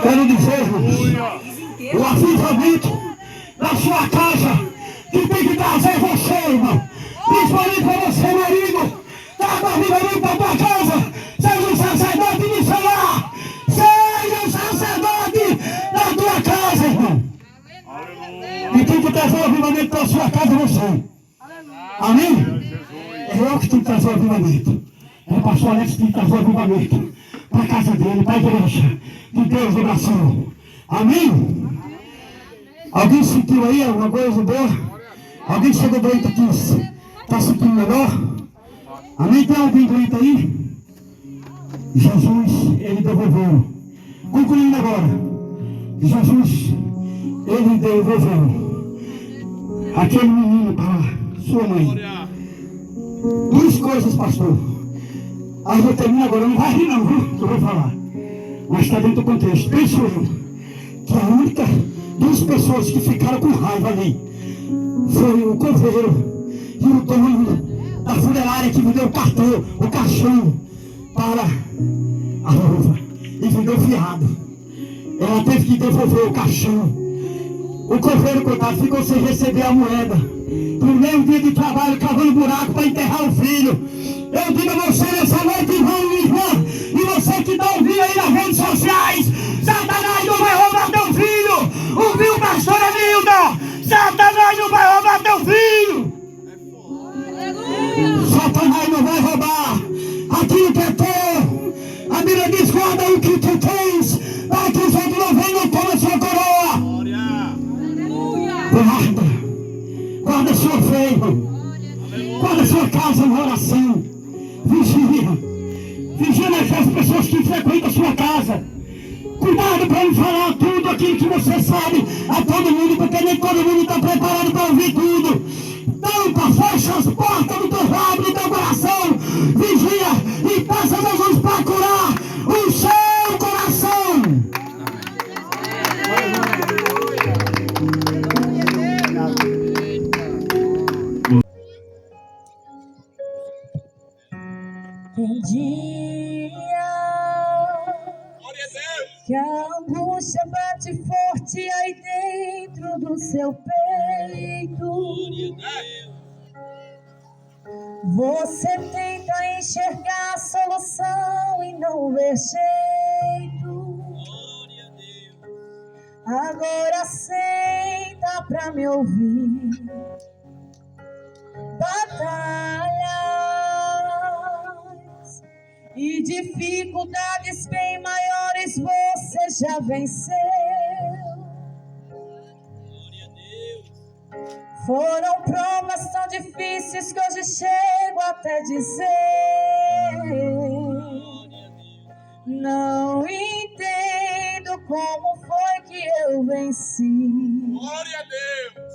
Quero dizer, o avivamento da sua casa que tem que trazer você, irmão. Principalmente para você, marido. Traga o avivamento da tua casa. Seja um sacerdote do seu lar. Seja um sacerdote da tua casa, irmão. E tem que trazer o avivamento da sua casa você. Amém? É eu que tenho que trazer o avivamento. É o pastor Alex que tem que trazer o avivamento para a casa dele, para a igreja de Deus do Brasil. Amém? Alguém sentiu aí alguma coisa boa? Alguém chegou doente aqui? Está sentindo melhor? Amém? Tem alguém doente aí? Jesus, ele devolveu. Concluindo agora. Jesus, ele devolveu aquele menino para sua mãe. Duas coisas, pastor. Aí eu termino agora, não vai rir não, viu? Que eu vou falar. Mas está dentro do contexto. Pensa que a única duas pessoas que ficaram com raiva ali foi o coveiro e o dono da funerária que vendeu o caixão para a viúva e vendeu fiado. Ela teve que devolver o caixão. O coveiro, coitado, ficou sem receber a moeda. No meio dia de trabalho, cavando buraco para enterrar o filho. Eu digo a você nessa noite, irmão e irmã, e você que está ouvindo aí nas redes sociais, Satanás não vai roubar teu filho. Ouviu, pastora Nilda? Satanás não vai roubar teu filho. Satanás não vai roubar aquilo que é teu. A Bíblia diz: guarda o que tu tens, para que os outros não venham e tomem a sua coroa. Guarda a sua fé, irmão. Guarda a sua casa na oração. Vigia naquelas pessoas que frequentam a sua casa. Cuidado para não falar tudo aquilo que você sabe a todo mundo, porque nem todo mundo está preparado para ouvir tudo. Tampa, fecha as portas do teu lábio, do teu coração. Vigia e peça a Jesus para curar o seu coração. Tem dia que a angústia bate forte aí dentro do seu peito. Você tenta enxergar a solução e não vê jeito. Agora senta pra me ouvir. Batalhas e dificuldades bem maiores você já venceu. Foram provas tão difíceis que hoje chego até dizer: não entendo como foi que eu venci. Glória a Deus!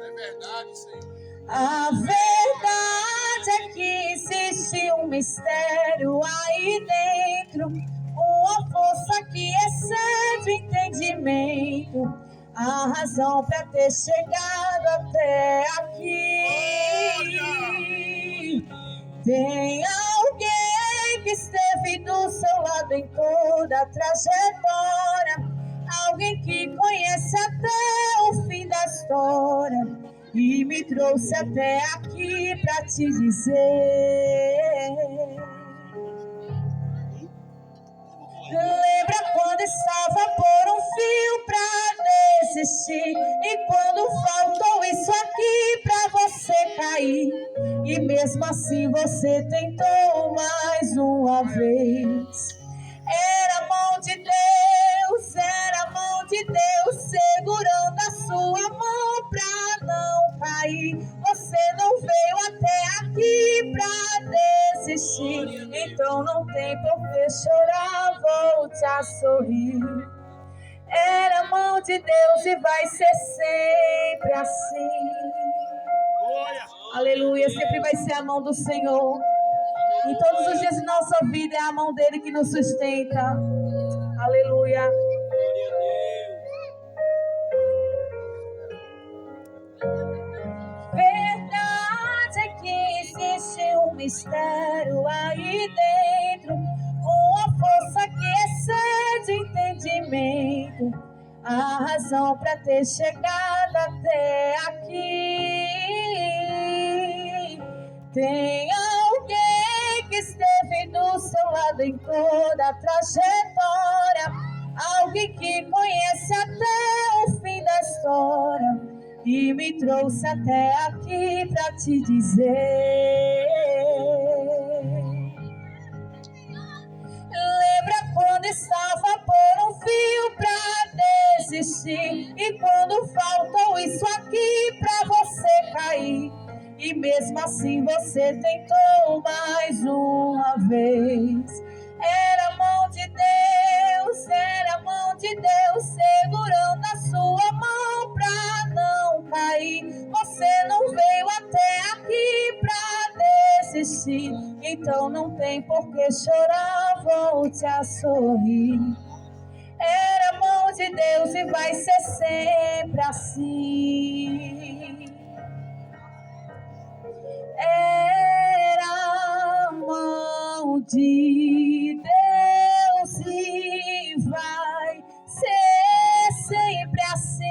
É verdade, Senhor. A verdade é que existe um mistério aí dentro, uma força que excede o entendimento, a razão para ter chegado até aqui. Tem alguém que esteve do seu lado em toda a trajetória, alguém que conhece até o fim da história e me trouxe até aqui pra te dizer: lembra quando estava por um fio pra desistir, e quando faltou isso aqui pra você cair, e mesmo assim você tentou mais uma vez. Era a mão de Deus volte a sorrir. Era a mão de Deus e vai ser sempre assim. Aleluia, sempre vai ser a mão do Senhor. Em todos os dias de nossa vida é a mão dele que nos sustenta. Aleluia. Verdade é que existe um mistério aí dentro, uma força que excede entendimento, a razão para ter chegado até aqui. Tem alguém que esteve do seu lado em toda a trajetória, alguém que conhece até o fim da história e me trouxe até aqui pra te dizer. Lembra quando estava por um fio pra desistir, e quando faltou isso aqui pra você cair, e mesmo assim você tentou mais uma vez. Era a mão de Deus, era a mão de Deus segurando a sua mão pra não cair. Você não veio até aqui pra desistir, então não tem por que chorar, volte a sorrir. Era a mão de Deus e vai ser sempre assim. Era a mão de Deus e vai ser sempre assim.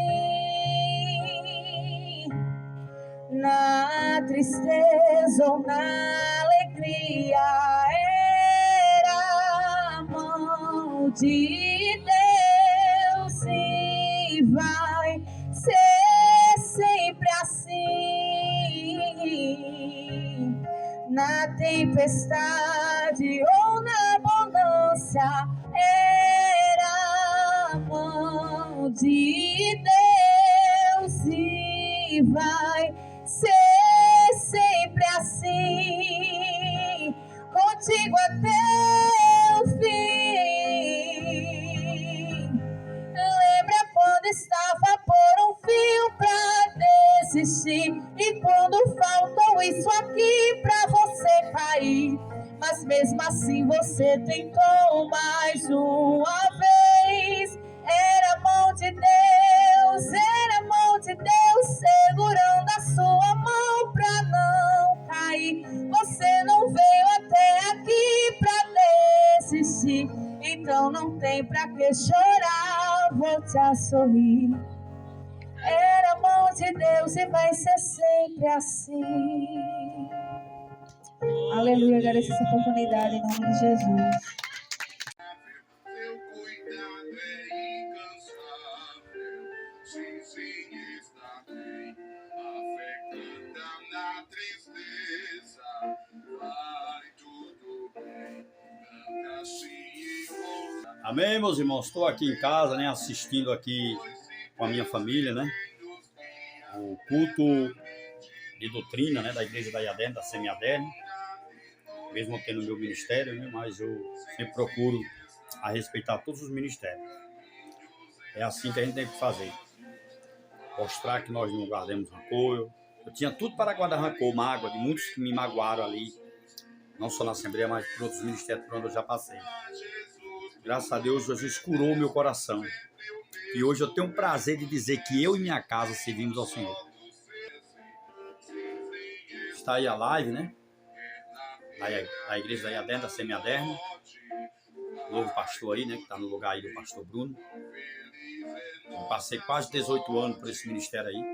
Na tristeza ou na alegria, era a mão de Deus e vai ser sempre assim. Na tempestade ou na abundância, era a mão de Deus e vai ser sempre assim, contigo até o fim. Lembra quando estava por um fio pra desistir, e quando faltou isso aqui pra você cair, mas mesmo assim você tentou mais uma vez. Era a mão de Deus, era a mão de Deus segurando a sua mão pra não cair. Você não veio até aqui pra desistir, então não tem pra que chorar, volte a sorrir. Era a mão de Deus e vai ser sempre assim. Aleluia, agradeço essa oportunidade em nome de Jesus. Seu cuidado é incansável, sim, sim, está bem. A fé canta na tristeza, vai tudo bem. Canta assim e volta. Amém, meus irmãos? Estou aqui em casa, né, assistindo aqui com a minha família, né, o culto de doutrina, né, da igreja da IADERN, da Semi-ADERN, mesmo tendo o meu ministério, né, mas eu sempre procuro a respeitar todos os ministérios. É assim que a gente tem que fazer. Mostrar que nós não guardamos rancor. Eu tinha tudo para guardar rancor, mágoa, de muitos que me magoaram ali, não só na Assembleia, mas por outros ministérios por onde eu já passei. Graças a Deus, Jesus curou meu coração. E hoje eu tenho o prazer de dizer que eu e minha casa servimos ao Senhor. Está aí a live, né? Da igreja da IADERN, da Semi-ADERN. Novo pastor aí, né? Que está no lugar aí do pastor Bruno. Eu passei quase 18 anos por esse ministério aí.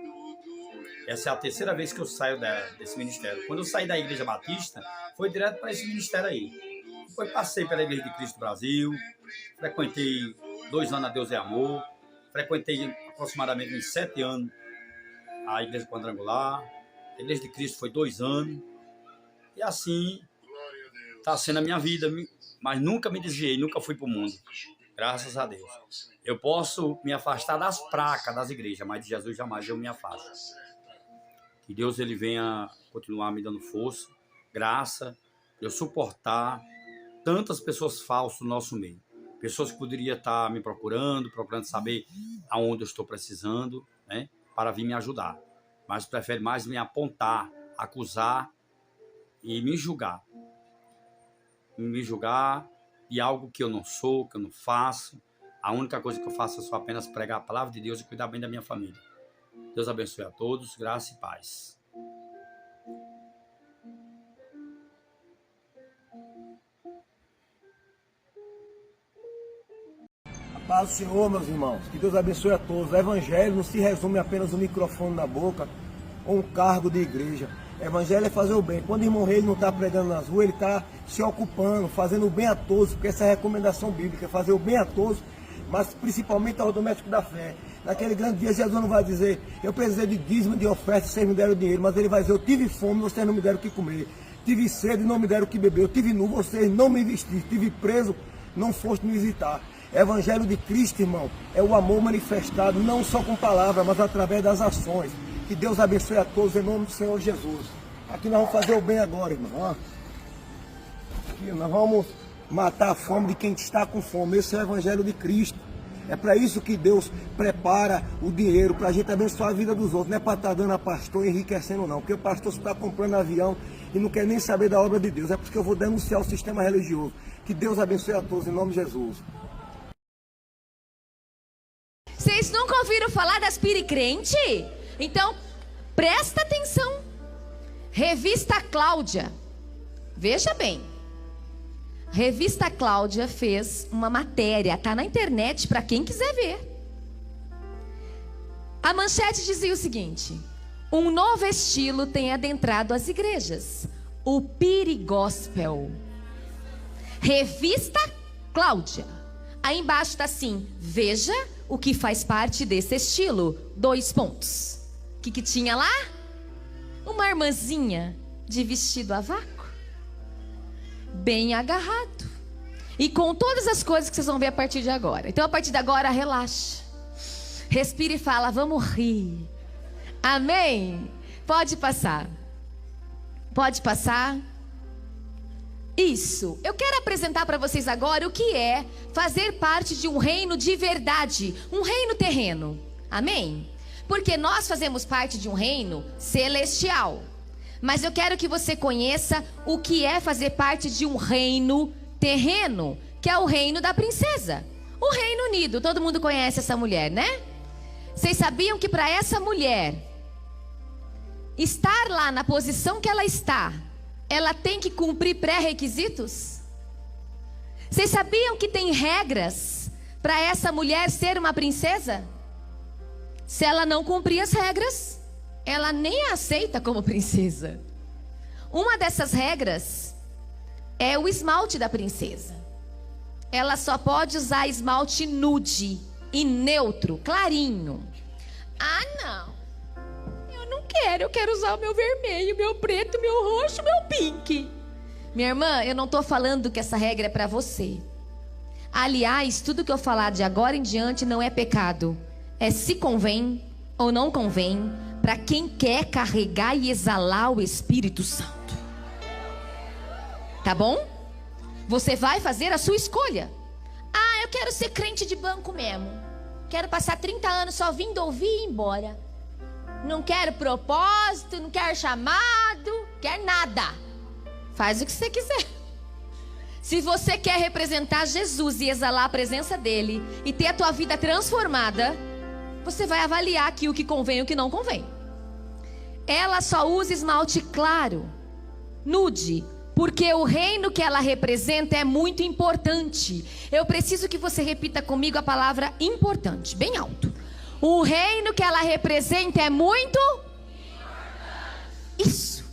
Essa é a terceira vez que eu saio desse ministério. Quando eu saí da Igreja Batista, foi direto para esse ministério aí. Depois passei pela Igreja de Cristo Brasil, frequentei 2 anos a Deus é Amor, frequentei aproximadamente uns 7 anos a Igreja Quadrangular, a Igreja de Cristo foi 2 anos, e assim está sendo a minha vida, mas nunca me desviei, nunca fui para o mundo, graças a Deus. Eu posso me afastar das placas das igrejas, mas de Jesus jamais eu me afasto. Que Deus ele venha continuar me dando força, graça, eu suportar tantas pessoas falsas no nosso meio. Pessoas que poderiam estar me procurando saber aonde eu estou precisando, né? Para vir me ajudar. Mas prefere mais me apontar, acusar e me julgar. Me julgar de algo que eu não sou, que eu não faço. A única coisa que eu faço é só apenas pregar a palavra de Deus e cuidar bem da minha família. Deus abençoe a todos, graça e paz. Paz do Senhor, meus irmãos. Que Deus abençoe a todos. O evangelho não se resume apenas um microfone na boca ou um cargo de igreja. O evangelho é fazer o bem. Quando o irmão rei não está pregando nas ruas, ele está se ocupando, fazendo o bem a todos, porque essa é a recomendação bíblica, fazer o bem a todos, mas principalmente ao doméstico da fé. Naquele grande dia, Jesus não vai dizer, eu precisei de dízimo, de oferta, vocês me deram dinheiro, mas ele vai dizer, eu tive fome, vocês não me deram o que comer. Tive sede, não me deram o que beber. Eu tive nu, vocês não me vestiram. Tive preso, não foste me visitar. Evangelho de Cristo, irmão, é o amor manifestado, não só com palavras, mas através das ações. Que Deus abençoe a todos, em nome do Senhor Jesus. Aqui nós vamos fazer o bem agora, irmão. Aqui nós vamos matar a fome de quem está com fome. Esse é o Evangelho de Cristo. É para isso que Deus prepara o dinheiro, para a gente abençoar a vida dos outros. Não é para estar dando a pastor enriquecendo, não. Porque o pastor está comprando avião e não quer nem saber da obra de Deus. É porque eu vou denunciar o sistema religioso. Que Deus abençoe a todos, em nome de Jesus. Vocês nunca ouviram falar das piricrente? Então, presta atenção. Revista Cláudia. Veja bem. Revista Cláudia fez uma matéria, tá na internet para quem quiser ver. A manchete dizia o seguinte: um novo estilo tem adentrado as igrejas, o Pirigospel. Revista Cláudia. Aí embaixo tá assim: veja o que faz parte desse estilo. 2 pontos. O que tinha lá? Uma irmãzinha de vestido a vácuo, bem agarrado, e com todas as coisas que vocês vão ver a partir de agora. Então, a partir de agora, relaxa, respire e fala, vamos rir. Amém? Pode passar. Pode passar. Isso. Eu quero apresentar para vocês agora o que é fazer parte de um reino de verdade, um reino terreno. Amém? Porque nós fazemos parte de um reino celestial. Mas eu quero que você conheça o que é fazer parte de um reino terreno, que é o reino da princesa, o Reino Unido. Todo mundo conhece essa mulher, né? Vocês sabiam que para essa mulher estar lá na posição que ela está, ela tem que cumprir pré-requisitos? Vocês sabiam que tem regras para essa mulher ser uma princesa? Se ela não cumprir as regras, ela nem a aceita como princesa. Uma dessas regras é o esmalte da princesa. Ela só pode usar esmalte nude e neutro, clarinho. Ah, não. Eu não quero. Eu quero usar o meu vermelho, meu preto, meu roxo, meu pink. Minha irmã, eu não estou falando que essa regra é para você. Aliás, tudo que eu falar de agora em diante não é pecado. É se convém ou não convém para quem quer carregar e exalar o Espírito Santo. Tá bom? Você vai fazer a sua escolha. Ah, eu quero ser crente de banco mesmo. Quero passar 30 anos só vindo ouvir e ir embora. Não quero propósito, não quero chamado, quero nada. Faz o que você quiser. Se você quer representar Jesus e exalar a presença dele e ter a tua vida transformada, você vai avaliar aqui o que convém e o que não convém. Ela só usa esmalte claro, nude, porque o reino que ela representa é muito importante. Eu preciso que você repita comigo a palavra importante, bem alto. O reino que ela representa é muito importante. Isso.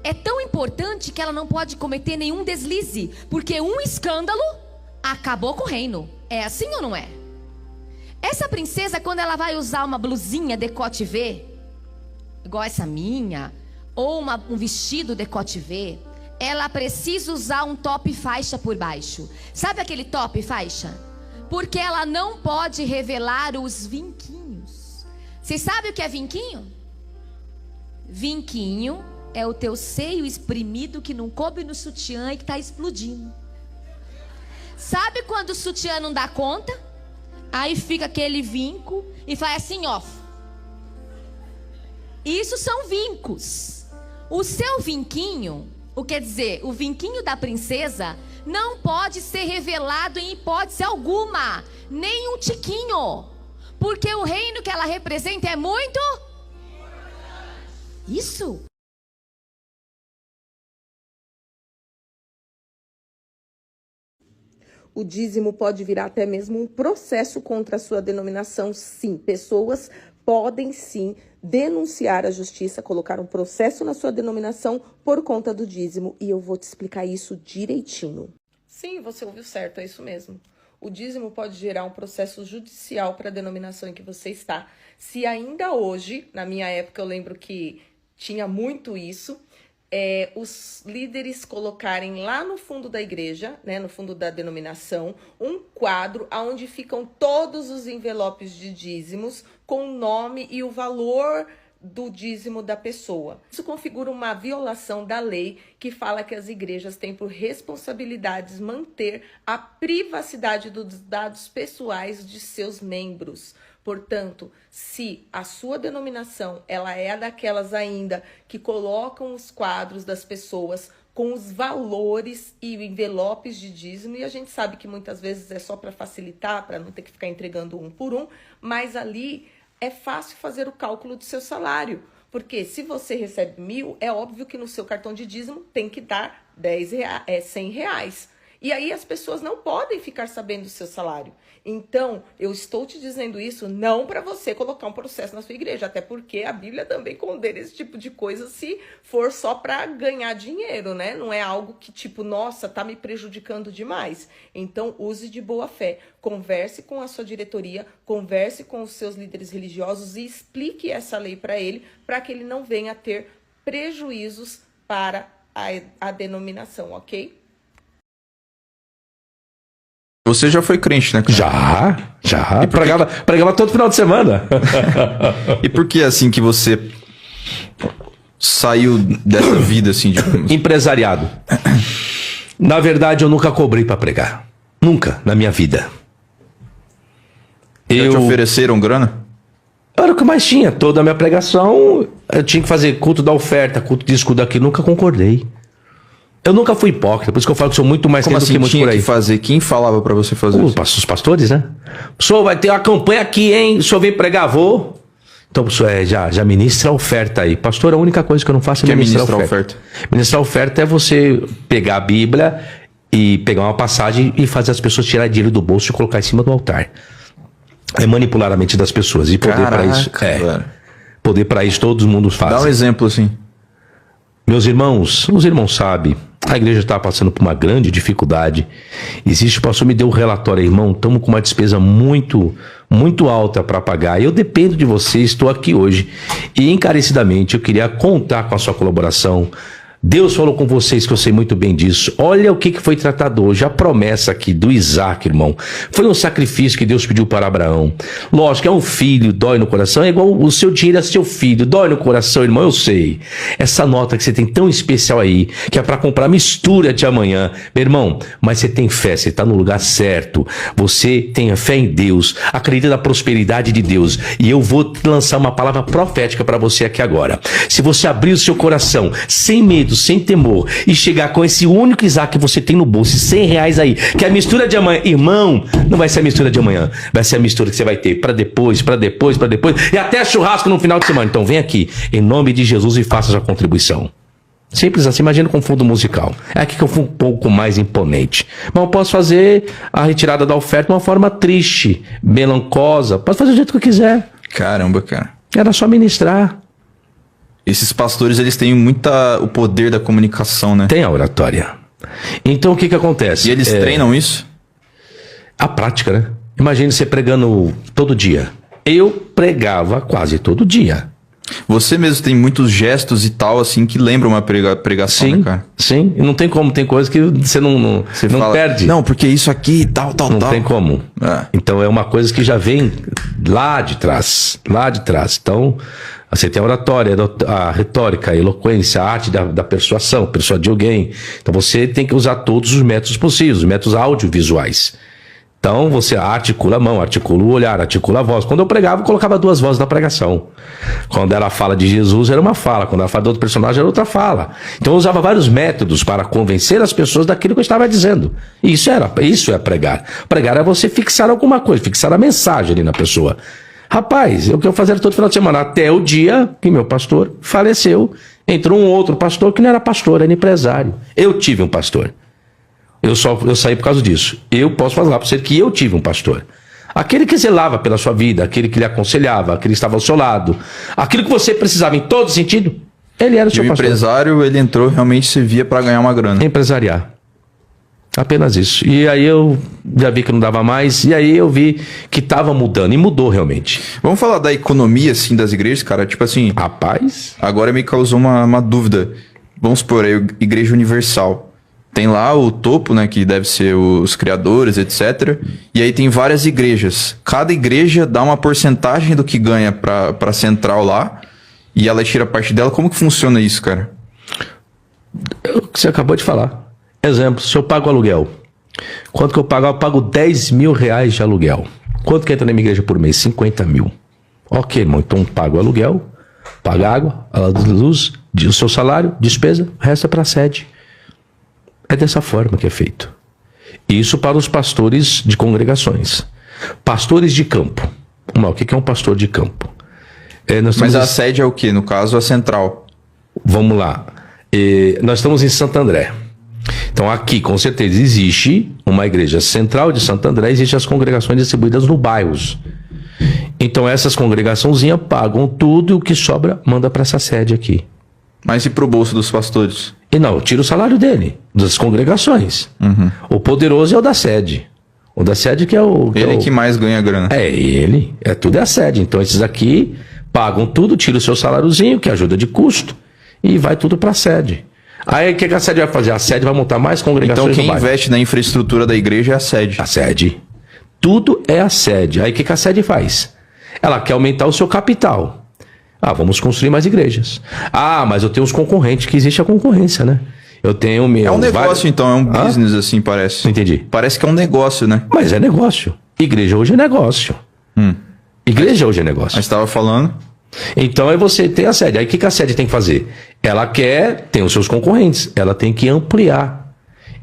É tão importante que ela não pode cometer nenhum deslize, porque um escândalo acabou com o reino. É assim ou não é? Essa princesa, quando ela vai usar uma blusinha decote V, igual essa minha, ou um vestido decote V, ela precisa usar um top faixa por baixo. Sabe aquele top faixa? Porque ela não pode revelar os vinquinhos. Vocês sabem o que é vinquinho? Vinquinho é o teu seio espremido que não coube no sutiã e que está explodindo. Sabe quando o sutiã não dá conta? Aí fica aquele vinco e faz assim, ó. Isso são vincos. O seu vinquinho, quer dizer, o vinquinho da princesa, não pode ser revelado em hipótese alguma. Nem um tiquinho. Porque o reino que ela representa é muito... Isso. O dízimo pode virar até mesmo um processo contra a sua denominação, sim. Pessoas podem, sim, denunciar a justiça, colocar um processo na sua denominação por conta do dízimo. E eu vou te explicar isso direitinho. Sim, você ouviu certo, é isso mesmo. O dízimo pode gerar um processo judicial para a denominação em que você está. Se ainda hoje, na minha época, eu lembro que tinha muito isso, os líderes colocarem lá no fundo da igreja, né, no fundo da denominação, um quadro onde ficam todos os envelopes de dízimos com o nome e o valor do dízimo da pessoa. Isso configura uma violação da lei que fala que as igrejas têm por responsabilidades manter a privacidade dos dados pessoais de seus membros. Portanto, se a sua denominação ela é daquelas ainda que colocam os quadros das pessoas com os valores e envelopes de dízimo, e a gente sabe que muitas vezes é só para facilitar, para não ter que ficar entregando um por um, mas ali é fácil fazer o cálculo do seu salário. Porque se você recebe 1.000, é óbvio que no seu cartão de dízimo tem que dar 100 reais. E aí as pessoas não podem ficar sabendo do seu salário. Então, eu estou te dizendo isso não para você colocar um processo na sua igreja, até porque a Bíblia também condena esse tipo de coisa se for só para ganhar dinheiro, né? Não é algo que tipo, nossa, tá me prejudicando demais. Então, use de boa fé. Converse com a sua diretoria, converse com os seus líderes religiosos e explique essa lei para ele que ele não venha a ter prejuízos para a denominação, ok? Você já foi crente, né, cara? Já. E pregava todo final de semana. E por que, assim, que você saiu dessa vida, assim, de... Empresariado. Na verdade, eu nunca cobrei pra pregar. Nunca, na minha vida. Já te ofereceram grana? Era o que mais tinha. Toda a minha pregação, eu tinha que fazer culto da oferta, culto de escudo aqui. Nunca concordei. Eu nunca fui hipócrita, por isso que eu falo que sou muito mais crente do que muito por aí. Que fazer? Quem falava pra você fazer isso? Os pastores, né? O senhor vai ter uma campanha aqui, hein? O senhor vem pregar, vou. Então, o senhor já ministra a oferta aí. Pastor, a única coisa que eu não faço é ministrar a oferta. Ministrar a oferta é você pegar a Bíblia e pegar uma passagem e fazer as pessoas tirar dinheiro do bolso e colocar em cima do altar. É manipular a mente das pessoas. E poder para isso. Poder para isso todo mundo faz. Dá um exemplo assim. Meus irmãos, os irmãos sabem, a igreja está passando por uma grande dificuldade. O pastor me deu um relatório, irmão, estamos com uma despesa muito alta para pagar. Eu dependo de você, estou aqui hoje. E encarecidamente eu queria contar com a sua colaboração. Deus falou com vocês, que eu sei muito bem disso. Olha o que foi tratado hoje. A promessa aqui do Isaac, irmão. Foi um sacrifício que Deus pediu para Abraão. Lógico, é um filho, dói no coração. É igual o seu dinheiro é seu filho. Dói no coração, irmão, eu sei. Essa nota que você tem tão especial aí, que é para comprar mistura de amanhã. Meu irmão, mas você tem fé, você está no lugar certo. Você tem fé em Deus. Acredita na prosperidade de Deus. E eu vou lançar uma palavra profética para você aqui agora. Se você abrir o seu coração, sem medo, sem temor, e chegar com esse único Isaac que você tem no bolso, 100 reais aí, que é a mistura de amanhã, irmão, não vai ser a mistura de amanhã, vai ser a mistura que você vai ter para depois, e até churrasco no final de semana. Então vem aqui, em nome de Jesus, e faça sua contribuição. Simples assim, imagina com fundo musical. É aqui que eu fui um pouco mais imponente. Mas eu posso fazer a retirada da oferta de uma forma triste, melancosa, posso fazer do jeito que eu quiser. Caramba, cara. Era só ministrar. Esses pastores, eles têm o poder da comunicação, né? Tem a oratória. Então, o que acontece? E eles treinam isso? A prática, né? Imagine você pregando todo dia. Eu pregava quase todo dia. Você mesmo tem muitos gestos e tal, assim, que lembram uma pregação, sim, né, cara? Sim, e não tem como. Tem coisa que você não fala, perde. Não, porque isso aqui, tal. Não tem como. Então, é uma coisa que já vem lá de trás. Então... Você tem a oratória, a retórica, a eloquência, a arte da persuasão, persuadir alguém. Então você tem que usar todos os métodos possíveis, os métodos audiovisuais. Então você articula a mão, articula o olhar, articula a voz. Quando eu pregava, eu colocava 2 vozes na pregação. Quando ela fala de Jesus, era uma fala. Quando ela fala de outro personagem, era outra fala. Então eu usava vários métodos para convencer as pessoas daquilo que eu estava dizendo. E isso é pregar. Pregar é você fixar alguma coisa, fixar a mensagem ali na pessoa. Rapaz, o que eu fazia todo final de semana, até o dia que meu pastor faleceu, entrou um outro pastor que não era pastor, era empresário. Eu tive um pastor. Eu saí por causa disso. Eu posso falar para você que eu tive um pastor. Aquele que zelava pela sua vida, aquele que lhe aconselhava, aquele que estava ao seu lado, aquilo que você precisava em todo sentido, ele era o seu pastor. E o empresário, ele entrou, realmente servia para ganhar uma grana. Empresariar. Apenas isso. E aí eu já vi que não dava mais, e aí eu vi que estava mudando, e mudou realmente. Vamos falar da economia, assim, das igrejas, cara? Tipo assim... Rapaz... Agora me causou uma dúvida. Vamos supor, aí, Igreja Universal. Tem lá o topo, né, que deve ser os criadores, etc. E aí tem várias igrejas. Cada igreja dá uma porcentagem do que ganha pra central lá, e ela tira parte dela. Como que funciona isso, cara? O que você acabou de falar. Exemplo, se eu pago aluguel, quanto que eu pago? Eu pago 10 mil reais de aluguel. Quanto que entra na minha igreja por mês? 50 mil. Ok, irmão, então pago o aluguel, pago água, a luz, o seu salário, despesa, resta para a sede. É dessa forma que é feito. Isso para os pastores de congregações. Pastores de campo. O que é um pastor de campo? Mas a sede é o quê? No caso, a central. Vamos lá. Nós estamos em Santo André. Então aqui, com certeza, existe uma igreja central de Santo André, existem as congregações distribuídas nos bairros. Então essas congregaçãozinhas pagam tudo e o que sobra manda para essa sede aqui. Mas e pro bolso dos pastores? E não, tira o salário dele, das congregações. Uhum. O poderoso é o da sede. O da sede que é o... Ele que mais ganha grana. É ele, tudo é a sede. Então esses aqui pagam tudo, tira o seu saláriozinho, que ajuda de custo, e vai tudo para a sede. Aí o que a sede vai fazer? A sede vai montar mais congregações. Então quem investe na infraestrutura da igreja é a sede. A sede. Tudo é a sede. Aí o que a sede faz? Ela quer aumentar o seu capital. Vamos construir mais igrejas. Mas eu tenho os concorrentes, que existe a concorrência, né? Eu tenho... É um negócio, então, é um business, assim, parece. Não entendi. Parece que é um negócio, né? Mas é negócio. Igreja hoje é negócio. Igreja hoje é negócio. Mas estava falando... Então aí você tem a sede. Aí o que a sede tem que fazer? Ela tem os seus concorrentes. Ela tem que ampliar.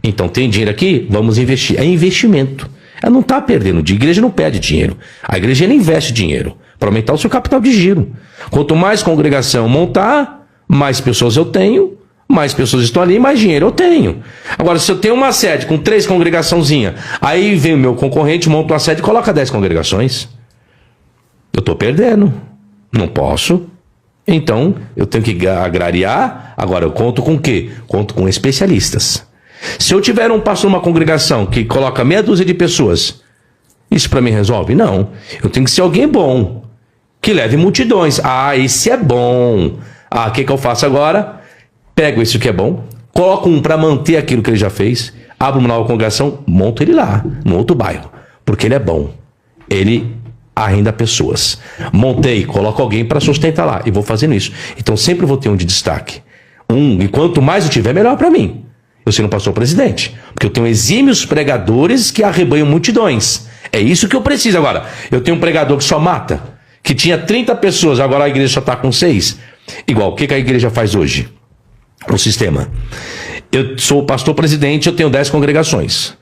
Então tem dinheiro aqui, vamos investir. É investimento. Ela não está perdendo. A igreja não perde dinheiro. A igreja ela investe dinheiro para aumentar o seu capital de giro. Quanto mais congregação montar, mais pessoas eu tenho, mais pessoas estão ali, mais dinheiro eu tenho. Agora, se eu tenho uma sede com 3 congregaçãozinhas, aí vem o meu concorrente, monta uma sede e coloca 10 congregações. Eu estou perdendo. Não posso. Então, eu tenho que agrariar. Agora, eu conto com o quê? Conto com especialistas. Se eu tiver um pastor numa congregação que coloca meia dúzia de pessoas, isso para mim resolve? Não. Eu tenho que ser alguém bom, que leve multidões. Esse é bom. O que eu faço agora? Pego esse que é bom, coloco um para manter aquilo que ele já fez, abro uma nova congregação, monto ele lá, no outro bairro, porque ele é bom. Ele arrenda pessoas. Montei, coloco alguém para sustentar lá, e vou fazendo isso. Então sempre vou ter um de destaque. E quanto mais eu tiver, melhor para mim. Eu sendo pastor presidente, porque eu tenho exímios pregadores que arrebanham multidões. É isso que eu preciso agora. Eu tenho um pregador que só mata, que tinha 30 pessoas, agora a igreja só está com 6. Igual, o que a igreja faz hoje? O sistema. Eu sou pastor presidente, eu tenho 10 congregações.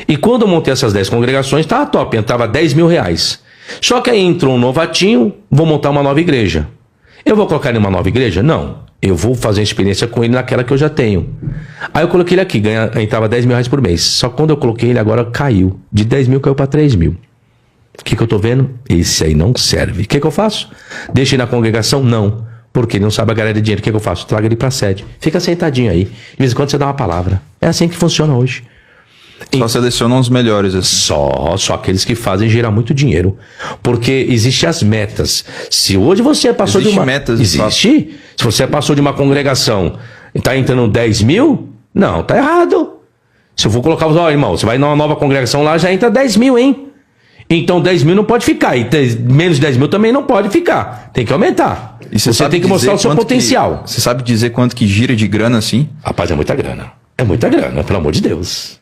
E quando eu montei essas 10 congregações, estava top, entrava 10 mil reais. Só que aí entrou um novatinho, vou montar uma nova igreja. Eu vou colocar ele numa nova igreja? Não. Eu vou fazer uma experiência com ele naquela que eu já tenho. Aí eu coloquei ele aqui, entrava 10 mil reais por mês. Só que quando eu coloquei ele agora caiu. De 10 mil caiu para 3 mil. O que eu tô vendo? Esse aí não serve. O que eu faço? Deixa ele na congregação? Não. Porque ele não sabe a galera de dinheiro. O que eu faço? Traga ele para a sede. Fica sentadinho aí. De vez em quando você dá uma palavra. É assim que funciona hoje. Só selecionam os melhores. Assim. Só aqueles que fazem gerar muito dinheiro. Porque existem as metas. Se hoje você passou de uma... metas. Existe. Se você passou de uma congregação e está entrando 10 mil, não, tá errado. Se eu for colocar, irmão, você vai numa nova congregação lá, já entra 10 mil, hein? Então 10 mil não pode ficar. E menos de 10 mil também não pode ficar. Tem que aumentar. E Você tem que mostrar o seu potencial. Você sabe dizer quanto que gira de grana assim? Rapaz, é muita grana. É muita grana, pelo amor de Deus.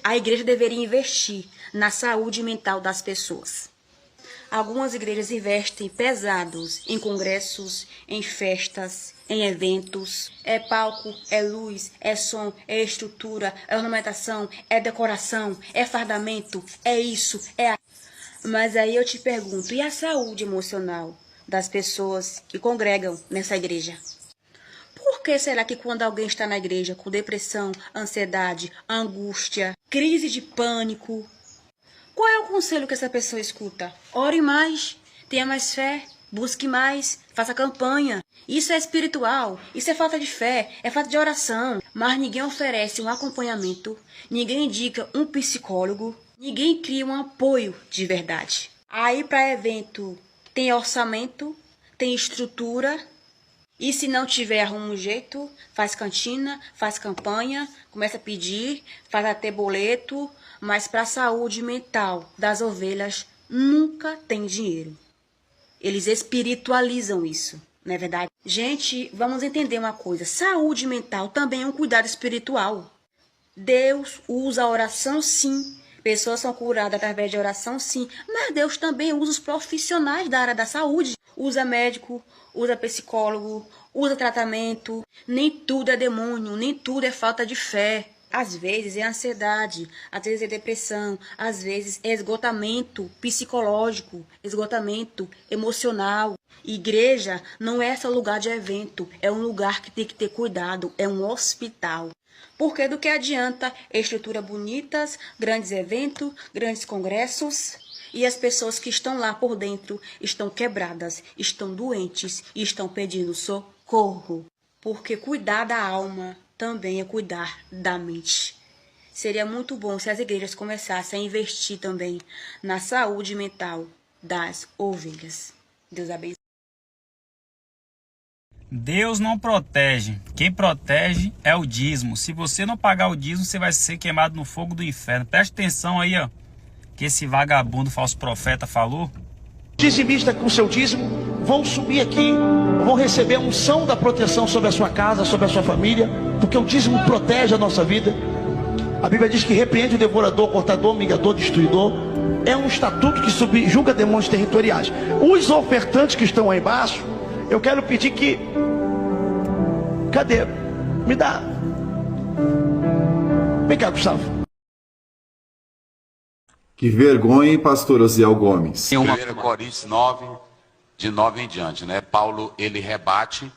A igreja deveria investir na saúde mental das pessoas. Algumas igrejas investem pesados em congressos, em festas, em eventos. É palco, é luz, é som, é estrutura, é ornamentação, é decoração, é fardamento, é isso, é aquilo. Mas aí eu te pergunto, e a saúde emocional das pessoas que congregam nessa igreja? Por que será que quando alguém está na igreja com depressão, ansiedade, angústia, crise de pânico, qual é o conselho que essa pessoa escuta? Ore mais, tenha mais fé, busque mais, faça campanha. Isso é espiritual, isso é falta de fé, é falta de oração. Mas ninguém oferece um acompanhamento, ninguém indica um psicólogo, ninguém cria um apoio de verdade. Aí para evento tem orçamento, tem estrutura. E se não tiver, arruma um jeito, faz cantina, faz campanha, começa a pedir, faz até boleto, mas para a saúde mental das ovelhas nunca tem dinheiro. Eles espiritualizam isso, não é verdade? Gente, vamos entender uma coisa, saúde mental também é um cuidado espiritual. Deus usa a oração sim, pessoas são curadas através de oração sim, mas Deus também usa os profissionais da área da saúde. Usa médico, usa psicólogo, usa tratamento. Nem tudo é demônio, nem tudo é falta de fé. Às vezes é ansiedade, às vezes é depressão, às vezes é esgotamento psicológico, esgotamento emocional. Igreja não é só lugar de evento, é um lugar que tem que ter cuidado, é um hospital. Porque do que adianta estrutura bonitas, grandes eventos, grandes congressos, e as pessoas que estão lá por dentro estão quebradas, estão doentes e estão pedindo socorro. Porque cuidar da alma também é cuidar da mente. Seria muito bom se as igrejas começassem a investir também na saúde mental das ovelhas. Deus abençoe. Deus não protege. Quem protege é o dízimo. Se você não pagar o dízimo, você vai ser queimado no fogo do inferno. Preste atenção aí, ó, que esse vagabundo falso profeta falou. Dizimista com seu dízimo vão subir aqui, vão receber a unção da proteção sobre a sua casa, sobre a sua família, porque o dízimo protege a nossa vida. A Bíblia diz que repreende o devorador, cortador, migador, destruidor. É um estatuto que subjuga demônios territoriais. Os ofertantes que estão aí embaixo, eu quero pedir que... Cadê? Me dá. Vem cá, Gustavo. Que vergonha, hein, pastor Osiel Gomes? 1 Coríntios 9, de 9 em diante, né? Paulo, ele rebate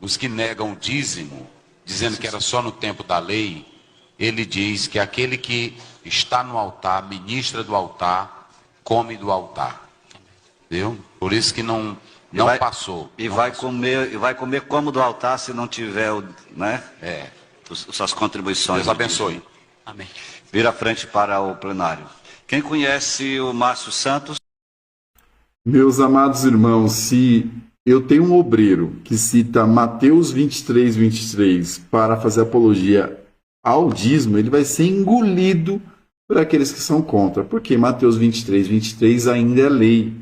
os que negam o dízimo, dizendo que era só no tempo da lei. Ele diz que aquele que está no altar, ministra do altar, come do altar. Entendeu? Por isso que não passou. E vai comer como do altar se não tiver, né? Suas contribuições. Deus abençoe. Amém. Vira a frente para o plenário. Quem conhece o Márcio Santos? Meus amados irmãos, se eu tenho um obreiro que cita Mateus 23, 23 para fazer apologia ao dízimo, ele vai ser engolido por aqueles que são contra. Porque Mateus 23, 23 ainda é lei.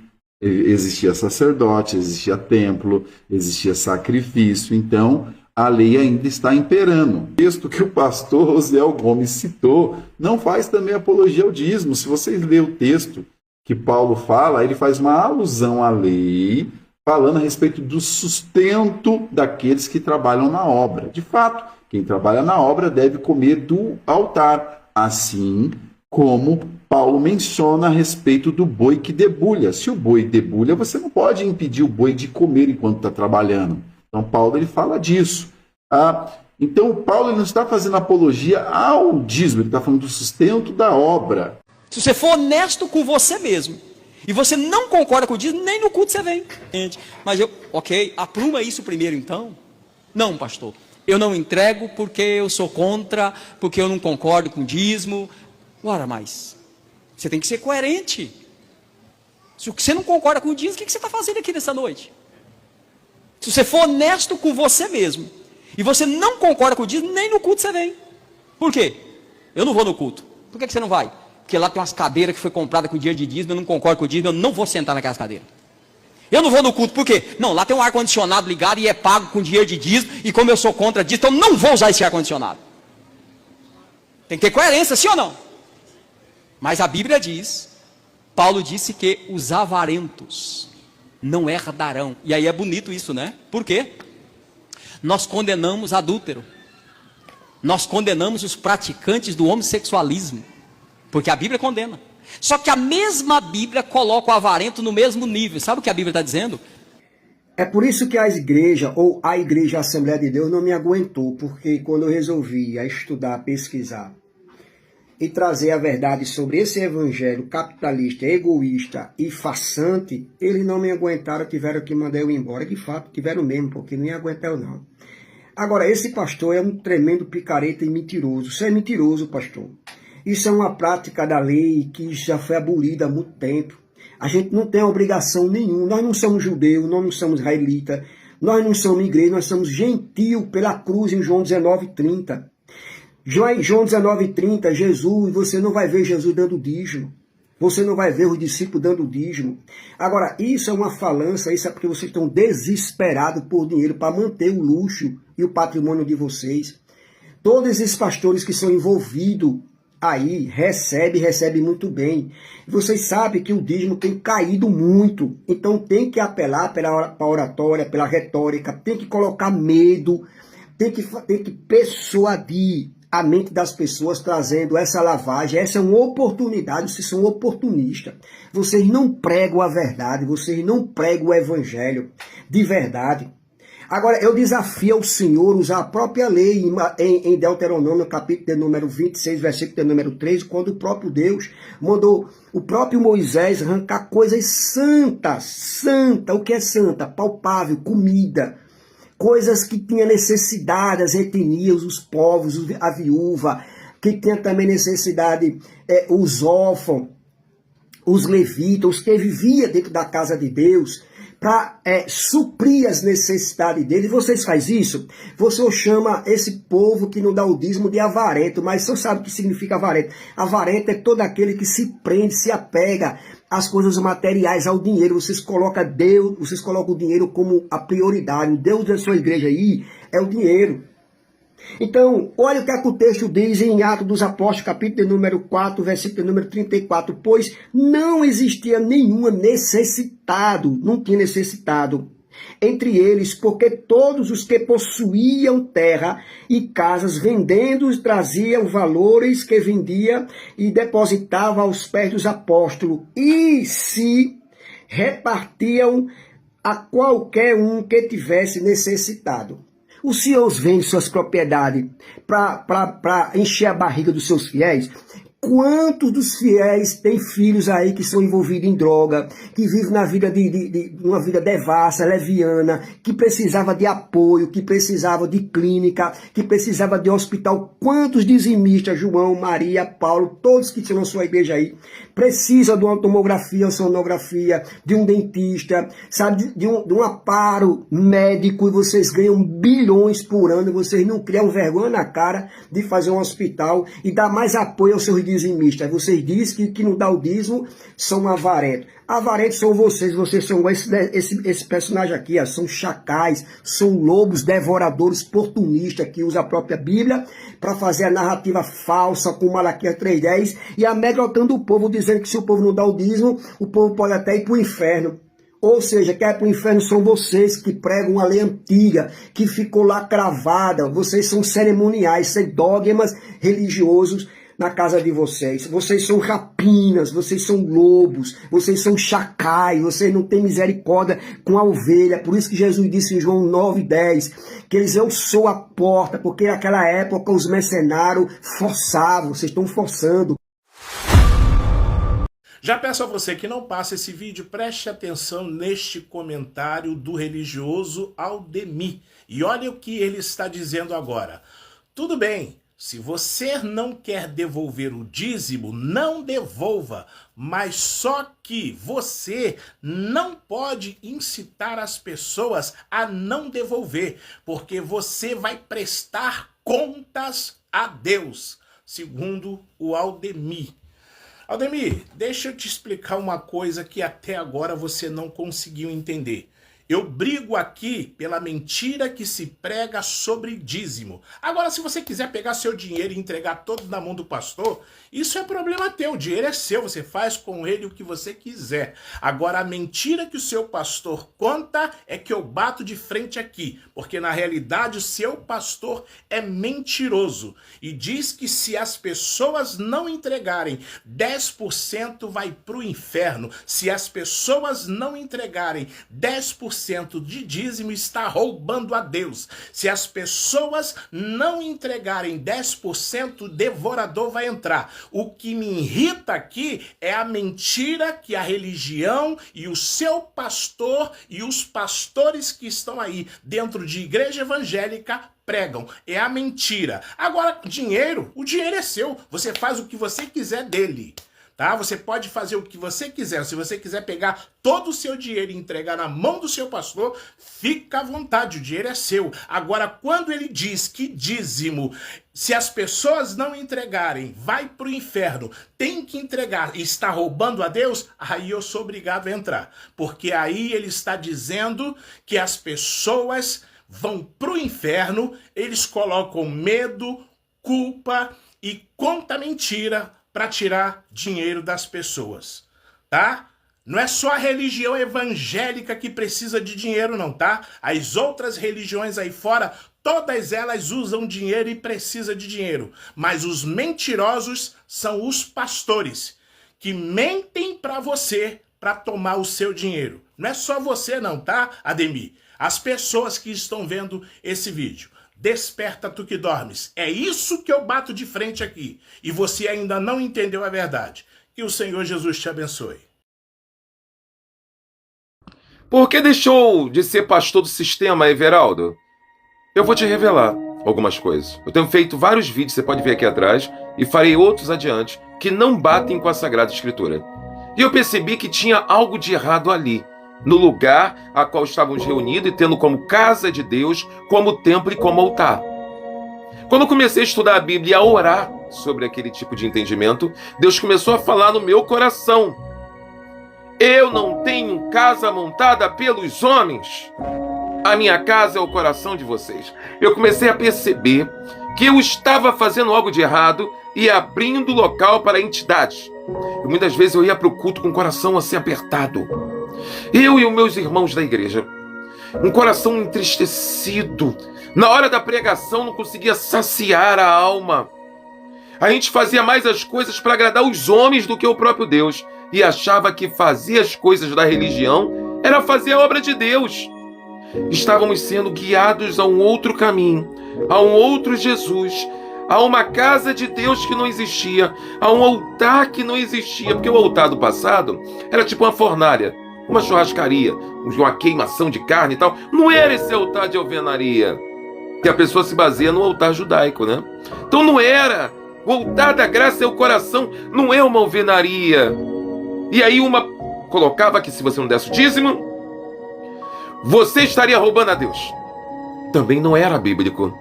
Existia sacerdote, existia templo, existia sacrifício. Então, a lei ainda está imperando. O texto que o pastor Osiel Gomes citou não faz também apologia ao dízimo. Se vocês lerem o texto que Paulo fala, ele faz uma alusão à lei, falando a respeito do sustento daqueles que trabalham na obra. De fato, quem trabalha na obra deve comer do altar, assim como Paulo menciona a respeito do boi que debulha. Se o boi debulha, você não pode impedir o boi de comer enquanto está trabalhando. Então, Paulo ele fala disso. Então, Paulo ele não está fazendo apologia ao dízimo, ele está falando do sustento da obra. Se você for honesto com você mesmo, e você não concorda com o dízimo, nem no culto você vem. Mas apruma isso primeiro então. Não, pastor, eu não entrego porque eu sou contra, porque eu não concordo com o dízimo. Ora, mas você tem que ser coerente. Se você não concorda com o dízimo, o que você está fazendo aqui nessa noite? Se você for honesto com você mesmo, e você não concorda com o dízimo, nem no culto você vem. Por quê? Eu não vou no culto. Por que você não vai? porque lá tem umas cadeiras que foi comprada com dinheiro de dízimo, eu não concordo com o dízimo, eu não vou sentar naquelas cadeiras. Eu não vou no culto, por quê? Não, lá tem um ar-condicionado ligado e é pago com dinheiro de dízimo, e como eu sou contra dízimo, então eu não vou usar esse ar-condicionado. Tem que ter coerência, sim ou não? Mas a Bíblia diz, Paulo disse que os avarentos não herdarão. E aí é bonito isso, né? Por quê? Nós condenamos adúltero. Nós condenamos os praticantes do homossexualismo. Porque a Bíblia condena. Só que a mesma Bíblia coloca o avarento no mesmo nível. Sabe o que a Bíblia está dizendo? É por isso que a igreja, ou a Igreja Assembleia de Deus, não me aguentou. Porque quando eu resolvi estudar, pesquisar e trazer a verdade sobre esse evangelho capitalista, egoísta e farsante, eles não me aguentaram, tiveram que mandar eu embora. De fato, tiveram mesmo, porque não ia aguentar eu não. Agora, esse pastor é um tremendo picareta e mentiroso. Isso é mentiroso, pastor. Isso é uma prática da lei que já foi abolida há muito tempo. A gente não tem obrigação nenhuma. Nós não somos judeus, nós não somos israelitas, nós não somos igreja, nós somos gentil pela cruz em João 19:30. João 19:30, Jesus, você não vai ver Jesus dando dízimo. Você não vai ver os discípulos dando dízimo. Agora, isso é uma falância, isso é porque vocês estão desesperados por dinheiro para manter o luxo e o patrimônio de vocês. Todos esses pastores que são envolvidos aí, recebem muito bem. Vocês sabem que o dízimo tem caído muito. Então tem que apelar para a oratória, pela retórica, tem que colocar medo, tem que persuadir a mente das pessoas, trazendo essa lavagem. Essa é uma oportunidade, vocês são oportunistas. Vocês não pregam a verdade, vocês não pregam o evangelho de verdade. Agora, eu desafio ao Senhor usar a própria lei em Deuteronômio, capítulo de número 26, versículo de número 3, quando o próprio Deus mandou o próprio Moisés arrancar coisas santas. O que é santa? Palpável, comida. Coisas que tinham necessidade, as etnias, os povos, a viúva, que tinha também necessidade, os órfãos, os levitas, os que viviam dentro da casa de Deus, para suprir as necessidades dele. E vocês fazem isso? Você chama esse povo que não dá o dízimo de avarento, mas você sabe o que significa avarento. Avarento é todo aquele que se prende, se apega às coisas materiais, ao dinheiro. Vocês colocam Deus, vocês colocam o dinheiro como a prioridade. O Deus da sua igreja aí é o dinheiro. Então, olha o que o texto diz em Atos dos Apóstolos, capítulo de número 4, versículo de número 34. Pois não existia nenhum necessitado, não tinha necessitado entre eles, porque todos os que possuíam terra e casas, vendendo, traziam valores que vendia e depositava aos pés dos apóstolos, e se repartiam a qualquer um que tivesse necessitado. Os senhores vendem suas propriedades para encher a barriga dos seus fiéis? Quantos dos fiéis têm filhos aí que são envolvidos em droga, que vivem na vida uma vida devassa, leviana, que precisava de apoio, que precisava de clínica, que precisava de hospital? Quantos dizimistas, João, Maria, Paulo, todos que estão na sua igreja aí, precisam de uma tomografia, uma sonografia, de um dentista, sabe, de um aparo médico, e vocês ganham bilhões por ano, e vocês não criam vergonha na cara de fazer um hospital e dar mais apoio aos seus dizimistas. Vocês dizem que não dá o dízimo, são avarentos. Avarentos são vocês são esse personagem aqui, ó, são chacais, são lobos devoradores oportunistas que usam a própria Bíblia para fazer a narrativa falsa com Malaquias 3:10 e amedrontando o povo, dizendo que se o povo não dá o dízimo, o povo pode até ir para o inferno. Ou seja, quem é para o inferno são vocês que pregam uma lei antiga, que ficou lá cravada. Vocês são cerimoniais, são dogmas religiosos na casa de vocês. Vocês são rapinas, vocês são lobos, vocês são chacais, vocês não têm misericórdia com a ovelha. Por isso que Jesus disse em João 9:10, que eles, eu sou a porta, porque naquela época os mercenários forçavam, vocês estão forçando. Já peço a você que não passe esse vídeo, preste atenção neste comentário do religioso Aldemir. E olha o que ele está dizendo agora. Tudo bem, se você não quer devolver o dízimo, não devolva, mas só que você não pode incitar as pessoas a não devolver, porque você vai prestar contas a Deus, segundo o Aldemir. Aldemir, deixa eu te explicar uma coisa que até agora você não conseguiu entender. Eu brigo aqui pela mentira que se prega sobre dízimo. Agora, se você quiser pegar seu dinheiro e entregar todo na mão do pastor, isso é problema teu. O dinheiro é seu, você faz com ele o que você quiser. Agora, a mentira que o seu pastor conta é que eu bato de frente aqui, porque na realidade o seu pastor é mentiroso e diz que se as pessoas não entregarem 10% vai para o inferno. Se as pessoas não entregarem 10% de dízimo, está roubando a Deus. Se as pessoas não entregarem 10%, o devorador vai entrar. O que me irrita aqui é a mentira que a religião e o seu pastor e os pastores que estão aí dentro de igreja evangélica pregam. É a mentira. Agora, dinheiro, o dinheiro é seu. Você faz o que você quiser dele. Tá? Você pode fazer o que você quiser. Se você quiser pegar todo o seu dinheiro e entregar na mão do seu pastor, fica à vontade, o dinheiro é seu. Agora, quando ele diz que dízimo, se as pessoas não entregarem, vai para o inferno, tem que entregar e está roubando a Deus, aí eu sou obrigado a entrar. Porque aí ele está dizendo que as pessoas vão para o inferno, eles colocam medo, culpa e conta mentira para tirar dinheiro das pessoas, tá? Não é só a religião evangélica que precisa de dinheiro não, tá? As outras religiões aí fora, todas elas usam dinheiro e precisam de dinheiro. Mas os mentirosos são os pastores, que mentem para você para tomar o seu dinheiro. Não é só você não, tá, Ademir? As pessoas que estão vendo esse vídeo. Desperta tu que dormes. É isso que eu bato de frente aqui. E você ainda não entendeu a verdade. Que o Senhor Jesus te abençoe. Por que deixou de ser pastor do sistema, Everaldo? Eu vou te revelar algumas coisas. Eu tenho feito vários vídeos, você pode ver aqui atrás, e farei outros adiante, que não batem com a Sagrada Escritura. E eu percebi que tinha algo de errado ali, no lugar a qual estávamos reunidos e tendo como casa de Deus, como templo e como altar. Quando eu comecei a estudar a Bíblia e a orar sobre aquele tipo de entendimento, Deus começou a falar no meu coração. Eu não tenho casa montada pelos homens. A minha casa é o coração de vocês. Eu comecei a perceber que eu estava fazendo algo de errado e abrindo local para entidades. E muitas vezes eu ia para o culto com o coração assim apertado. Eu e os meus irmãos da igreja, um coração entristecido. Na hora da pregação não conseguia saciar a alma. A gente fazia mais as coisas para agradar os homens do que o próprio Deus. E achava que fazer as coisas da religião era fazer a obra de Deus. Estávamos sendo guiados a um outro caminho, a um outro Jesus, a uma casa de Deus que não existia, a um altar que não existia, porque o altar do passado era tipo uma fornalha, uma churrascaria, uma queimação de carne e tal. Não era esse altar de alvenaria, que a pessoa se baseia no altar judaico, né? Então não era. O altar da graça é o coração, não é uma alvenaria. E aí uma colocava que se você não desse o dízimo, você estaria roubando a Deus. Também não era bíblico.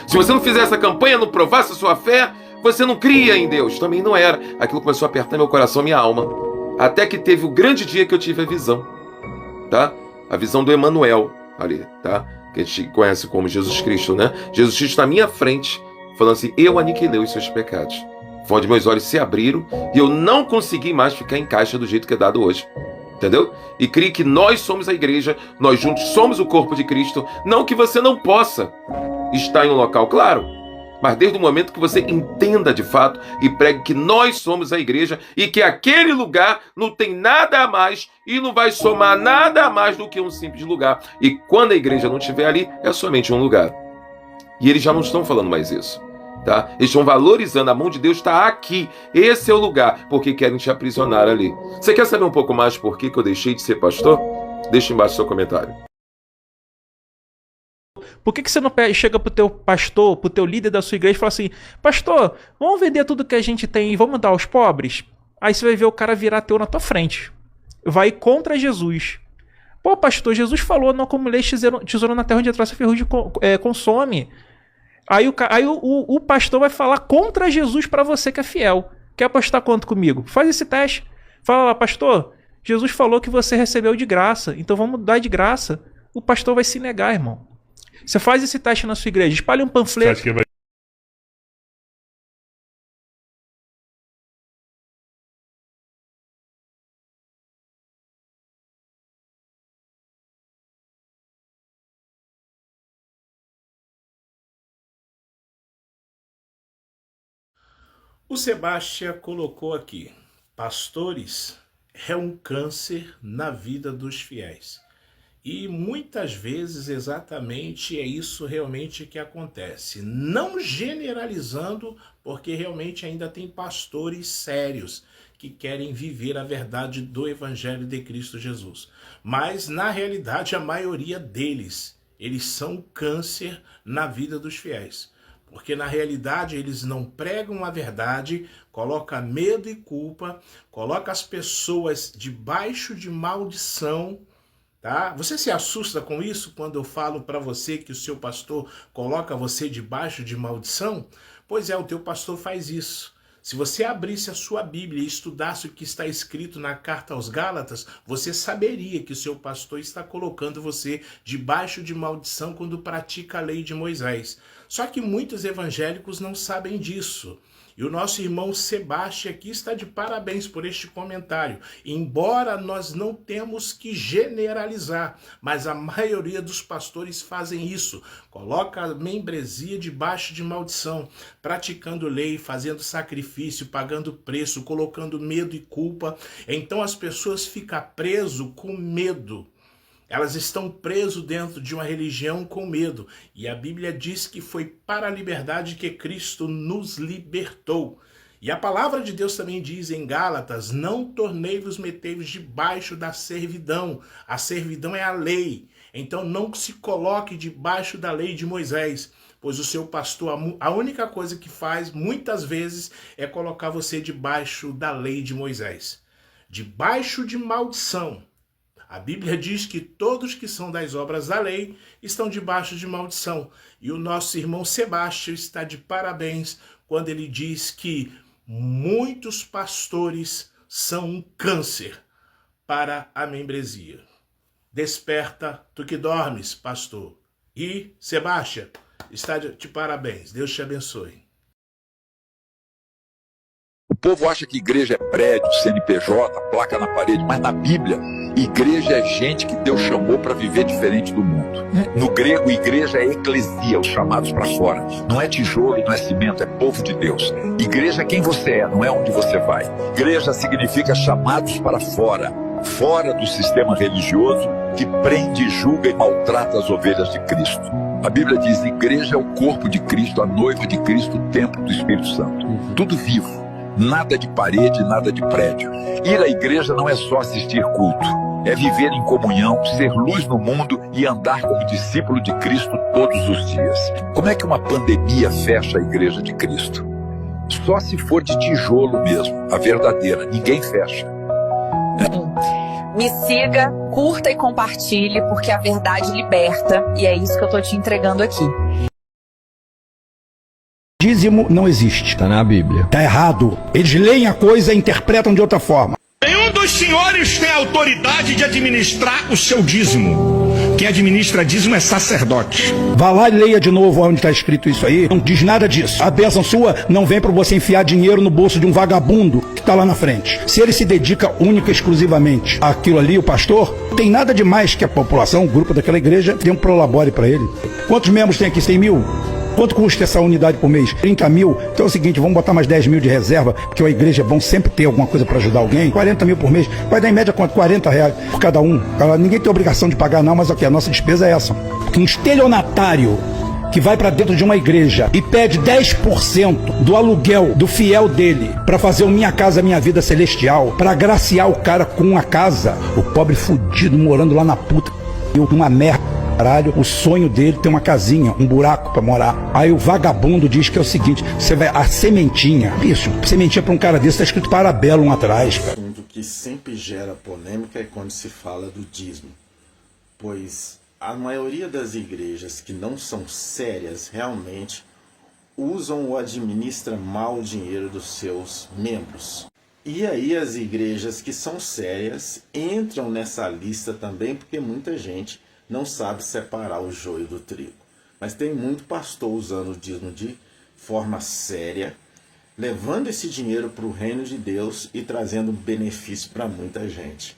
Se você não fizesse a campanha, não provasse a sua fé, você não cria em Deus. Também não era. Aquilo começou a apertar meu coração, minha alma. Até que teve o grande dia que eu tive a visão. Tá? A visão do Emanuel ali, tá? Que a gente conhece como Jesus Cristo, né? Jesus Cristo na minha frente, falando assim, eu aniquilei os seus pecados. Foi onde meus olhos se abriram e eu não consegui mais ficar em caixa do jeito que é dado hoje. Entendeu? E creio que nós somos a igreja, nós juntos somos o corpo de Cristo. Não que você não possa estar em um local, claro, mas desde o momento que você entenda de fato e pregue que nós somos a igreja e que aquele lugar não tem nada a mais e não vai somar nada a mais do que um simples lugar. E quando a igreja não estiver ali, é somente um lugar. E eles já não estão falando mais isso. Tá? Eles estão valorizando, a mão de Deus está aqui, esse é o lugar, porque querem te aprisionar ali. Você quer saber um pouco mais por que eu deixei de ser pastor? Deixa embaixo seu comentário. Por que você não chega pro teu pastor, pro teu líder da sua igreja e fala assim, pastor, vamos vender tudo que a gente tem e vamos dar aos pobres? Aí você vai ver o cara virar ateu na tua frente. Vai contra Jesus. Pô, pastor, Jesus falou, não acumuleis tesouro na terra onde a traça e ferrugem consome. Aí o pastor vai falar contra Jesus para você que é fiel. Quer apostar quanto comigo? Faz esse teste. Fala lá, pastor, Jesus falou que você recebeu de graça, então vamos dar de graça. O pastor vai se negar, irmão. Você faz esse teste na sua igreja, espalha um panfleto. O Sebastião colocou aqui: pastores é um câncer na vida dos fiéis. E muitas vezes exatamente é isso realmente que acontece. Não generalizando, porque realmente ainda tem pastores sérios que querem viver a verdade do Evangelho de Cristo Jesus. Mas na realidade a maioria deles, eles são câncer na vida dos fiéis. Porque na realidade eles não pregam a verdade, coloca medo e culpa, coloca as pessoas debaixo de maldição, tá? Você se assusta com isso quando eu falo para você que o seu pastor coloca você debaixo de maldição? Pois é, o teu pastor faz isso. Se você abrisse a sua Bíblia e estudasse o que está escrito na carta aos Gálatas, você saberia que o seu pastor está colocando você debaixo de maldição quando pratica a lei de Moisés. Só que muitos evangélicos não sabem disso. E o nosso irmão Sebastião aqui está de parabéns por este comentário. Embora nós não temos que generalizar, mas a maioria dos pastores fazem isso. Coloca a membresia debaixo de maldição, praticando lei, fazendo sacrifício, pagando preço, colocando medo e culpa. Então as pessoas ficam presas com medo. Elas estão presas dentro de uma religião com medo. E a Bíblia diz que foi para a liberdade que Cristo nos libertou. E a palavra de Deus também diz em Gálatas: não tornei-vos metei-vos debaixo da servidão. A servidão é a lei. Então não se coloque debaixo da lei de Moisés, pois o seu pastor, a única coisa que faz muitas vezes é colocar você debaixo da lei de Moisés. Debaixo de maldição. A Bíblia diz que todos que são das obras da lei estão debaixo de maldição. E o nosso irmão Sebastião está de parabéns quando ele diz que muitos pastores são um câncer para a membresia. Desperta, tu que dormes, pastor. E Sebastião está de parabéns. Deus te abençoe. O povo acha que igreja é prédio, CNPJ, placa na parede, mas na Bíblia, igreja é gente que Deus chamou para viver diferente do mundo. No grego, igreja é eclesia, os chamados para fora. Não é tijolo, não é cimento, é povo de Deus. Igreja é quem você é, não é onde você vai. Igreja significa chamados para fora, fora do sistema religioso que prende, julga e maltrata as ovelhas de Cristo. A Bíblia diz: igreja é o corpo de Cristo, a noiva de Cristo, o templo do Espírito Santo. Tudo vivo. Nada de parede, nada de prédio. Ir à igreja não é só assistir culto. É viver em comunhão, ser luz no mundo e andar como discípulo de Cristo todos os dias. Como é que uma pandemia fecha a igreja de Cristo? Só se for de tijolo mesmo, a verdadeira. Ninguém fecha. Me siga, curta e compartilhe, porque a verdade liberta. E é isso que eu tô te entregando aqui. Dízimo não existe. Está na Bíblia. Está errado. Eles leem a coisa e interpretam de outra forma. Nenhum dos senhores tem autoridade de administrar o seu dízimo. Quem administra dízimo é sacerdote. Vá lá e leia de novo onde está escrito isso aí. Não diz nada disso. A bênção sua não vem para você enfiar dinheiro no bolso de um vagabundo que está lá na frente. Se ele se dedica única e exclusivamente àquilo ali, o pastor, não tem nada de mais que a população, o grupo daquela igreja, dê um prolabore para ele. Quantos membros tem aqui? 100 mil? Quanto custa essa unidade por mês? 30 mil. Então é o seguinte, vamos botar mais 10 mil de reserva, porque a igreja é bom sempre ter alguma coisa para ajudar alguém. 40 mil por mês. Vai dar em média quanto? 40 reais por cada um. Ninguém tem obrigação de pagar não, mas aqui, a nossa despesa é essa. Porque um estelionatário que vai para dentro de uma igreja e pede 10% do aluguel do fiel dele para fazer o Minha Casa Minha Vida Celestial, para agraciar o cara com a casa, o pobre fudido morando lá na puta, uma merda. Caralho, o sonho dele tem uma casinha, um buraco pra morar. Aí o vagabundo diz que é o seguinte: você vai, a sementinha, bicho, sementinha pra um cara desse tá escrito Parabellum atrás, cara. O assunto que sempre gera polêmica é quando se fala do dízimo, pois a maioria das igrejas que não são sérias realmente, usam ou administram mal o dinheiro dos seus membros. E aí as igrejas que são sérias entram nessa lista também, porque muita gente não sabe separar o joio do trigo. Mas tem muito pastor usando o dízimo de forma séria, levando esse dinheiro para o reino de Deus e trazendo benefício para muita gente.